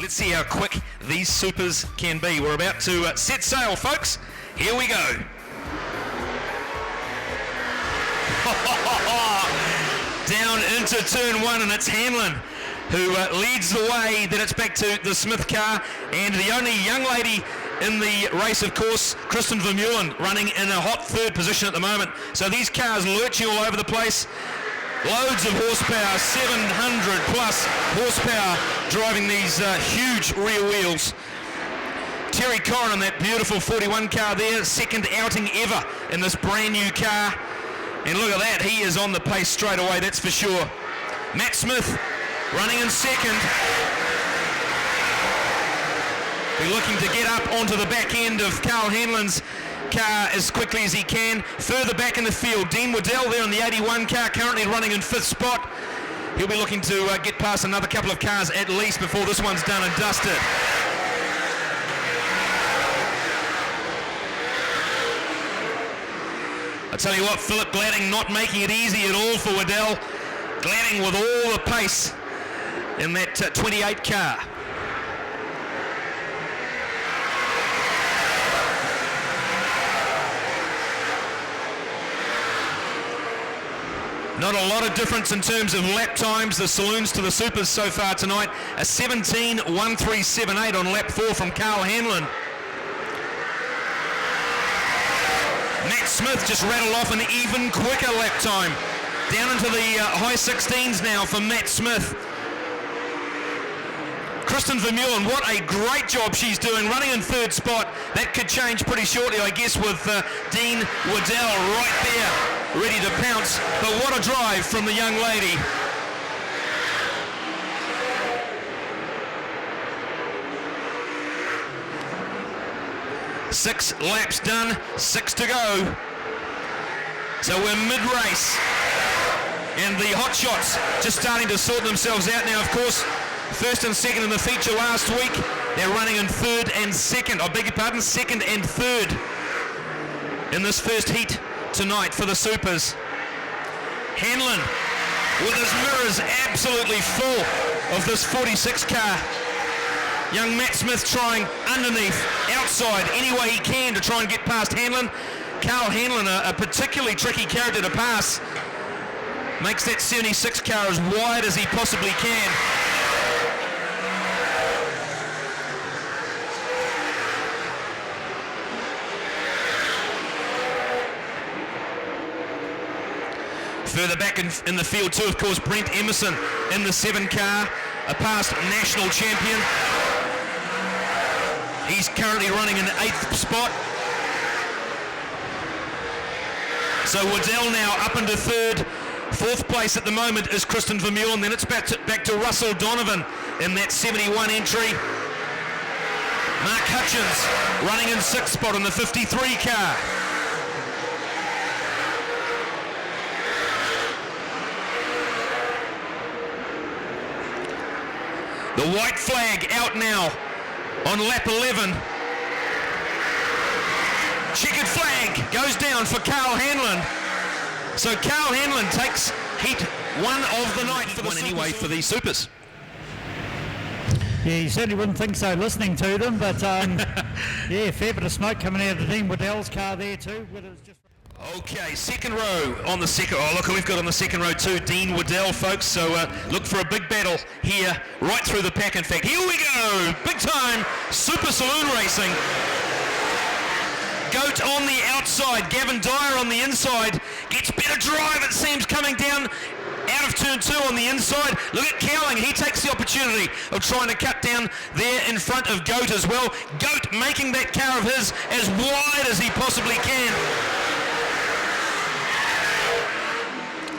Let's see how quick these supers can be. We're about to set sail, folks. Here we go. Down into turn one, and it's Hanlon who leads the way. Then it's back to the Smith car, and the only young lady in the race, of course, Kristen Vermeulen, running in a hot third position at the moment. So these cars lurching all over the place. Loads of horsepower, 700 plus horsepower driving these huge rear wheels. Terry Corrin in that beautiful 41 car there, second outing ever in this brand new car. And look at that, he is on the pace straight away, that's for sure. Matt Smith running in second. Be looking to get up onto the back end of Carl Hanlon's car as quickly as he can. Further back in the field, Dean Waddell there on the 81 car, currently running in fifth spot. He'll be looking to get past another couple of cars at least before this one's done and dusted. I tell you what, Philip Gladding not making it easy at all for Waddell. Gladding with all the pace in that 28 car. Not a lot of difference in terms of lap times, the Saloons to the Supers so far tonight. A 17.1378 on lap 4 from Carl Hanlon. Matt Smith just rattled off an even quicker lap time. Down into the high 16s now for Matt Smith. Kristen Vermeulen, what a great job she's doing, running in third spot. That could change pretty shortly, I guess, with Dean Waddell right there, ready to pounce. But what a drive from the young lady. Six laps done, 6 to go. So we're mid-race. And the hot shots just starting to sort themselves out now, of course. First and second in the feature last week. They're running in third and second. I beg your pardon, second and third in this first heat tonight for the Supers. Hanlon with his mirrors absolutely full of this 46 car. Young Matt Smith trying underneath, outside, any way he can to try and get past Hanlon. Carl Hanlon, a particularly tricky character to pass. Makes that 76 car as wide as he possibly can. Further back in the field too, of course, Brent Emerson in the 7 car, a past national champion. He's currently running in the 8th spot. So Waddell now up into third. 4th place at the moment is Kristen Vermeulen. Then it's back to Russell Donovan in that 71 entry. Mark Hutchins running in 6th spot in the 53 car. The white flag out now on lap 11. Checkered flag goes down for Carl Hanlon. So Carl Hanlon takes heat 1 of the night for the anyway for the Supers. Yeah, you certainly wouldn't think so listening to them, but yeah, fair bit of smoke coming out of the Dean Waddell's car there too. Okay, second row on the second. Oh, look who we've got on the second row too, Dean Waddell, folks. So look for a big battle here, right through the pack. In fact, here we go, big time Super Saloon racing. Goat on the outside, Gavin Dyer on the inside. Gets better drive, it seems, coming down out of turn 2 on the inside. Look at Cowling, he takes the opportunity of trying to cut down there in front of Goat as well. Goat making that car of his as wide as he possibly can.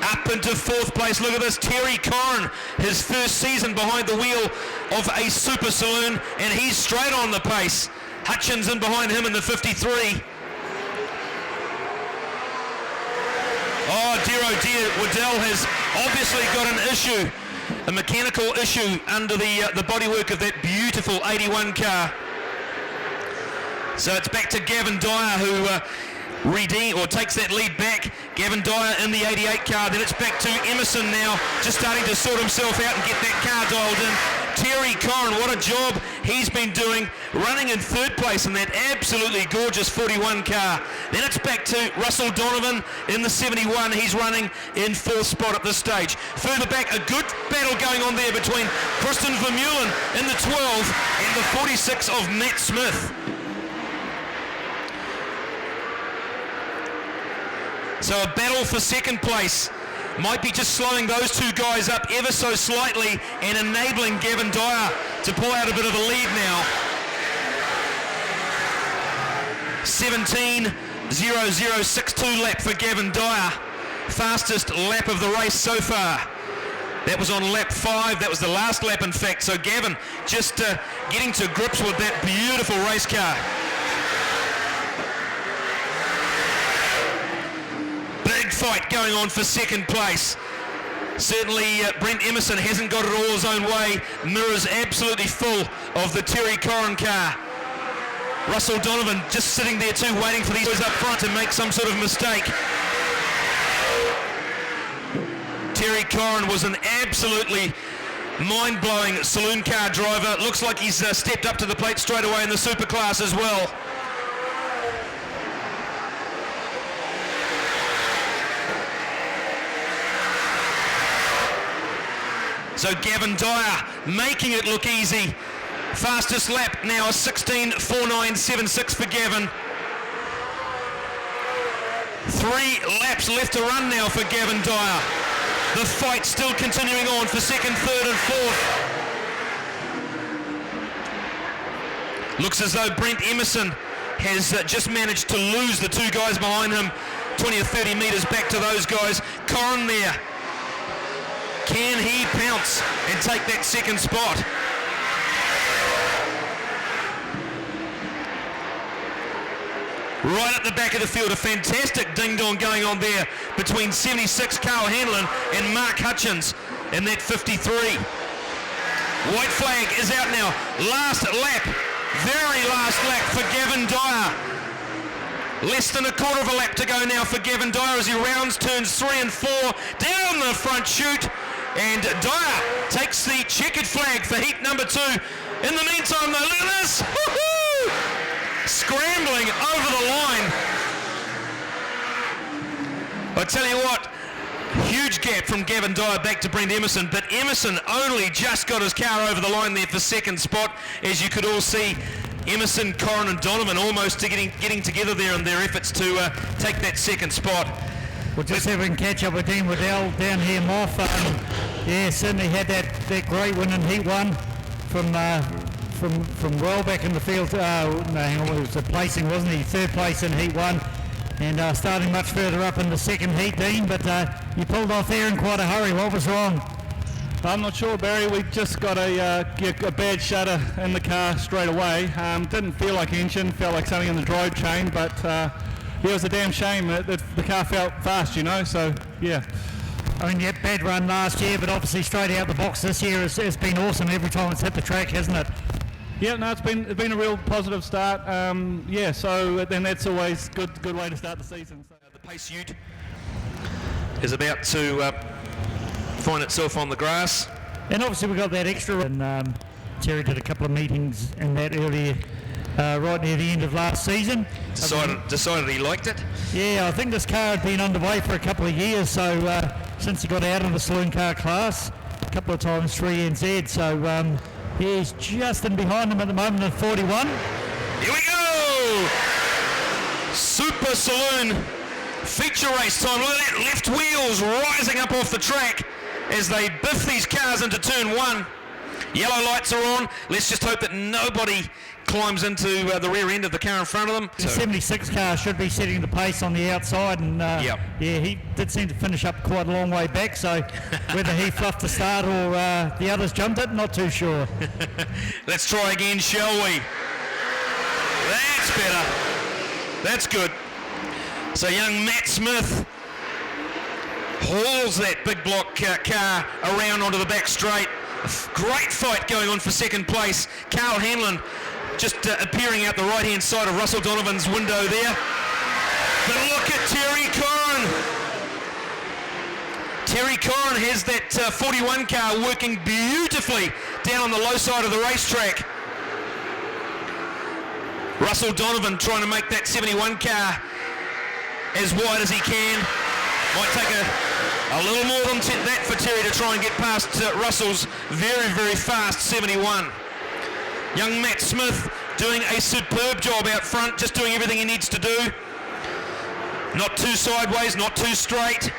Up into 4th place, look at this, Terry Corrin, his first season behind the wheel of a Super Saloon, and he's straight on the pace. Hutchins in behind him in the 53. Oh dear, Waddell has obviously got an issue, a mechanical issue under the bodywork of that beautiful 81 car. So it's back to Gavin Dyer who takes that lead back. Gavin Dyer in the 88 car. Then it's back to Emerson now, just starting to sort himself out and get that car dialed in. Terry Corrin, what a job he's been doing, running in third place in that absolutely gorgeous 41 car. Then it's back to Russell Donovan in the 71. He's running in fourth spot at this stage. Further back, a good battle going on there between Kristen Vermeulen in the 12 and the 46 of Matt Smith. So a battle for second place. Might be just slowing those two guys up ever so slightly and enabling Gavin Dyer to pull out a bit of a lead now. 17.0062 lap for Gavin Dyer. Fastest lap of the race so far. That was on lap 5. That was the last lap, in fact. So Gavin just getting to grips with that beautiful race car. Big fight going on for second place. Certainly Brent Emerson hasn't got it all his own way. Mirrors absolutely full of the Terry Corrin car. Russell Donovan just sitting there too, waiting for these boys up front to make some sort of mistake. Terry Corrin was an absolutely mind-blowing saloon car driver. Looks like he's stepped up to the plate straight away in the super class as well. So Gavin Dyer making it look easy. Fastest lap now, 16.4976 for Gavin. 3 laps left to run now for Gavin Dyer. The fight still continuing on for second, third and fourth. Looks as though Brent Emerson has just managed to lose the two guys behind him. 20 or 30 metres back to those guys. Corrin there. Can he pounce and take that second spot? Right at the back of the field, a fantastic ding-dong going on there between 76 Carl Hanlon and Mark Hutchins in that 53. White flag is out now. Last lap, very last lap for Gavin Dyer. Less than a quarter of a lap to go now for Gavin Dyer as he rounds turns 3 and 4 down the front chute. And Dyer takes the checkered flag for heat number 2. In the meantime, though, look at this! Woo-hoo! Scrambling over the line. I tell you what, huge gap from Gavin Dyer back to Brent Emerson, but Emerson only just got his car over the line there for second spot. As you could all see, Emerson, Corrin and Donovan almost getting together there in their efforts to take that second spot. We'll just see if we can catch up with Dean Waddell down here, Moff. Yeah, certainly had that great win in Heat 1 from well back in the field. No, hang on, it was a placing, wasn't he? Third place in Heat 1 and starting much further up in the second heat, Dean, but you pulled off there in quite a hurry. What was wrong? I'm not sure, Barry. We just got a bad shudder in the car straight away. Didn't feel like engine, felt like something in the drive chain, but yeah, it was a damn shame that the car felt fast, you know, so yeah. I mean, yeah, bad run last year, but obviously straight out the box this year has been awesome every time it's hit the track, hasn't it? Yeah, no, it's been a real positive start. Yeah, so then that's always good way to start the season. So. The pace ute is about to find itself on the grass. And obviously we got that extra, and Terry did a couple of meetings in that earlier, right near the end of last season. Decided he liked it. Yeah, I think this car had been underway for a couple of years, so since he got out of the saloon car class, a couple of times 3NZ, so he's just in behind him at the moment at 41. Here we go! Super Saloon feature race time. Look at that, left wheels rising up off the track as they biff these cars into turn 1. Yellow lights are on. Let's just hope that nobody climbs into the rear end of the car in front of them. The 76 car should be setting the pace on the outside, and yep. Yeah, he did seem to finish up quite a long way back, so whether he fluffed the start or the others jumped it, not too sure. Let's try again, shall we? That's better. That's good. So young Matt Smith hauls that big block car around onto the back straight. Great fight going on for second place. Carl Hanlon just appearing out the right-hand side of Russell Donovan's window there. But look at Terry Corrin. Terry Corrin has that 41 car working beautifully down on the low side of the racetrack. Russell Donovan trying to make that 71 car as wide as he can. Might take a little more than that for Terry to try and get past Russell's very, very fast 71. Young Matt Smith doing a superb job out front, just doing everything he needs to do. Not too sideways, not too straight.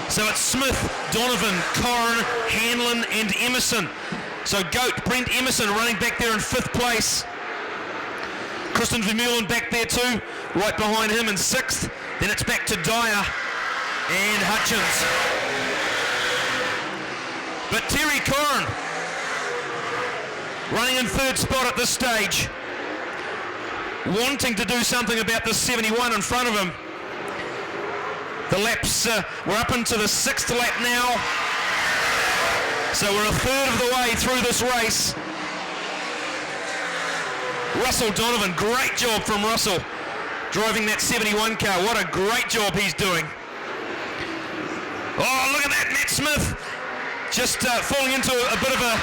So it's Smith, Donovan, Corrin, Hanlon and Emerson. So Goat, Brent Emerson running back there in 5th place. Kristen Vermeulen back there too, right behind him in 6th. Then it's back to Dyer and Hutchins. But Terry Corrin running in 3rd spot at this stage, wanting to do something about this 71 in front of him. The laps, we're up into the 6th lap now. So we're a third of the way through this race. Russell Donovan, great job from Russell, driving that 71 car. What a great job he's doing. Oh, look at that, Matt Smith. Just falling into a bit of a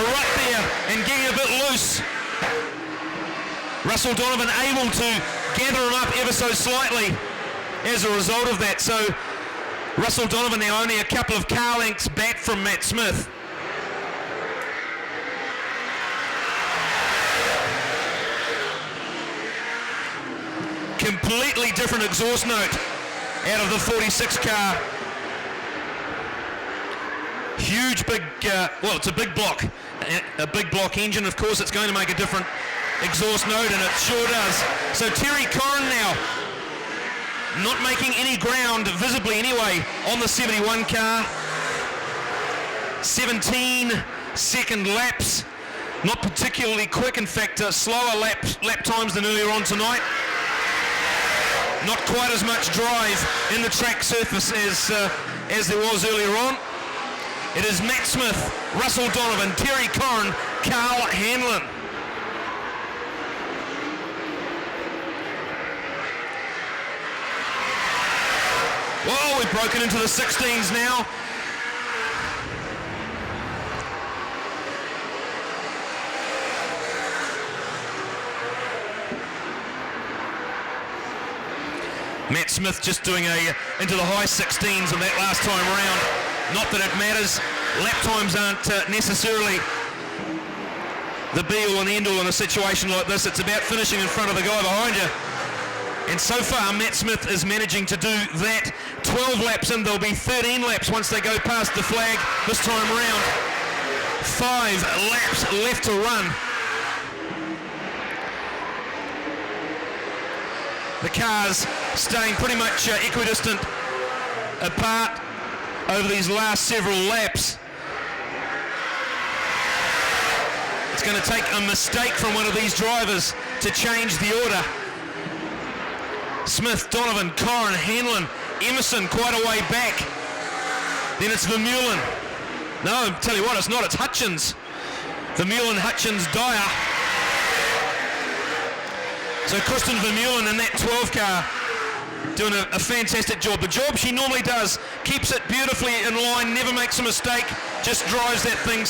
rut there and getting a bit loose. Russell Donovan able to gather him up ever so slightly as a result of that. So Russell Donovan now only a couple of car lengths back from Matt Smith. Completely different exhaust note out of the 46 car. Huge big, well, it's a big block engine. Of course, it's going to make a different exhaust note, and it sure does. So Terry Corrin now not making any ground visibly anyway on the 71 car. 17 second laps, not particularly quick. In fact, slower lap times than earlier on tonight. Not quite as much drive in the track surface as there was earlier on. It is Matt Smith, Russell Donovan, Terry Corrin, Carl Hanlon. Whoa, we've broken into the 16s now. Matt Smith just doing into the high 16s in that last time around. Not that it matters. Lap times aren't necessarily the be-all and end-all in a situation like this. It's about finishing in front of the guy behind you. And so far, Matt Smith is managing to do that. 12 laps in, there'll be 13 laps once they go past the flag this time around. 5 laps left to run. The cars staying pretty much equidistant apart over these last several laps. It's going to take a mistake from one of these drivers to change the order. Smith, Donovan, Corrin, Hanlon, Emerson quite a way back. Then it's Vermeulen. No, tell you what, it's not, it's Hutchins. Vermeulen, Hutchins, Dyer. So Kristen Vermeulen in that 12 car doing a fantastic job. The job she normally does, keeps it beautifully in line, never makes a mistake, just drives that thing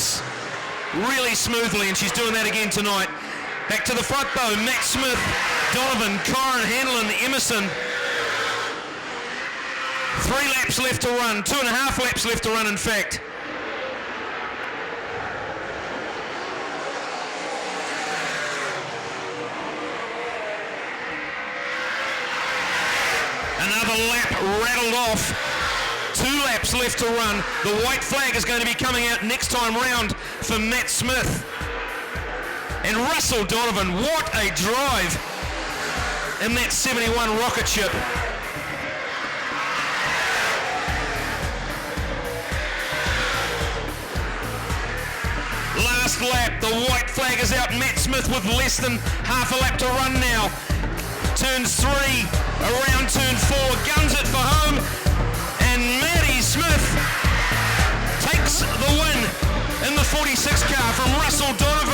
really smoothly, and she's doing that again tonight. Back to the front though, Matt Smith, Donovan, Corrin, Hanlon, Emerson. 3 laps left to run, 2.5 laps left to run in fact. Another lap rattled off. 2 laps left to run. The white flag is going to be coming out next time round for Matt Smith. And Russell Donovan, what a drive in that 71 rocket ship. Last lap, the white flag is out. Matt Smith with less than half a lap to run now. Turns 3, around turn 4, guns it for home, and Matty Smith takes the win in the 46 car from Russell Donovan.